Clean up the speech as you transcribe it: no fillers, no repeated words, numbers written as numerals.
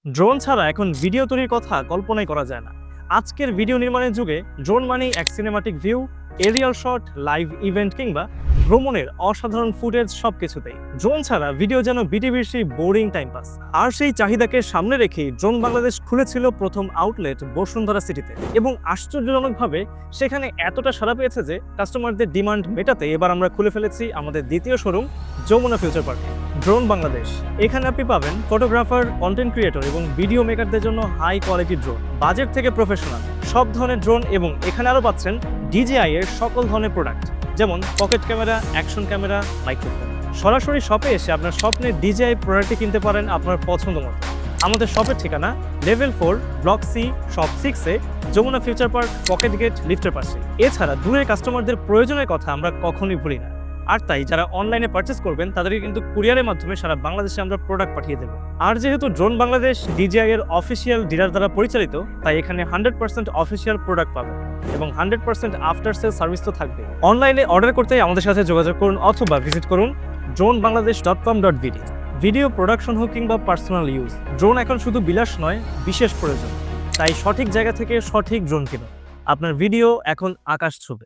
Drone ছাড়া এখন video তৈরির কথা কল্পনাই করা যায় না। আজকের ভিডিও নির্মাণের যুগে ড্রোন মানেই এক cinematic view, aerial shot, live event কিংবা ভ্রমণের অসাধারণ ফুটেজ সবকিছুতেই। ড্রোন ছাড়া ভিডিও যেন বিটিভির সেই বোরিং টাইম পাস। আর সেই চাহিদাকে সামনে রেখেই ড্রোন বাংলাদেশ খুলেছিল প্রথম আউটলেট বসুন্ধরা সিটিতে, এবং আশ্চর্যজনকভাবে সেখানে এতটা সাড়া পেয়েছে যে কাস্টমারদের ডিমান্ড মেটাতে এবার আমরা খুলে ফেলেছি আমাদের দ্বিতীয় শোরুম যমুনা ফিউচার পার্কে। ড্রোন বাংলাদেশ, এখানে আপনি পাবেন ফটোগ্রাফার, কন্টেন্ট ক্রিয়েটর এবং ভিডিও মেকারদের জন্য হাই কোয়ালিটি ড্রোন, বাজেট থেকে প্রফেশনাল সব ধরনের ড্রোন, এবং এখানে আরও পাচ্ছেন DJI এর সকল ধরনের প্রোডাক্ট, যেমন pocket camera, action camera, microphone. সরাসরি শপে এসে আপনার স্বপ্নের DJI প্রোডাক্টটি কিনতে পারেন আপনার পছন্দ মতো। আমাদের শপের ঠিকানা লেভেল 4 ব্লক সি শপ 6-এ, Jamuna Future Park, pocket gate লিফটের পাশে। এছাড়া দূরের কাস্টমারদের প্রয়োজনের কথা আমরা কখনোই ভুলি না। আর তাই যারা অনলাইনে পারচেস করবেন তাদেরকে কিন্তু কুরিয়ারের মাধ্যমে সারা বাংলাদেশে আমরা প্রোডাক্ট পাঠিয়ে দেবো। আর যেহেতু ড্রোন বাংলাদেশ DJI এর অফিসিয়াল ডিলার দ্বারা পরিচালিত, তাই এখানে 100% অফিসিয়াল প্রোডাক্ট পাবেন এবং 100% আফটার সেল সার্ভিস তো থাকবে। অনলাইনে অর্ডার করতে আমাদের সাথে যোগাযোগ করুন অথবা ভিজিট করুন dronebangladesh.com.bd। ভিডিও প্রোডাকশন হোক কিংবা পার্সোনাল ইউজ, ড্রোন এখন শুধু বিলাস নয়, বিশেষ প্রয়োজন। তাই সঠিক জায়গা থেকে সঠিক ড্রোন কিনুন। আপনার ভিডিও এখন আকাশ ছুবে।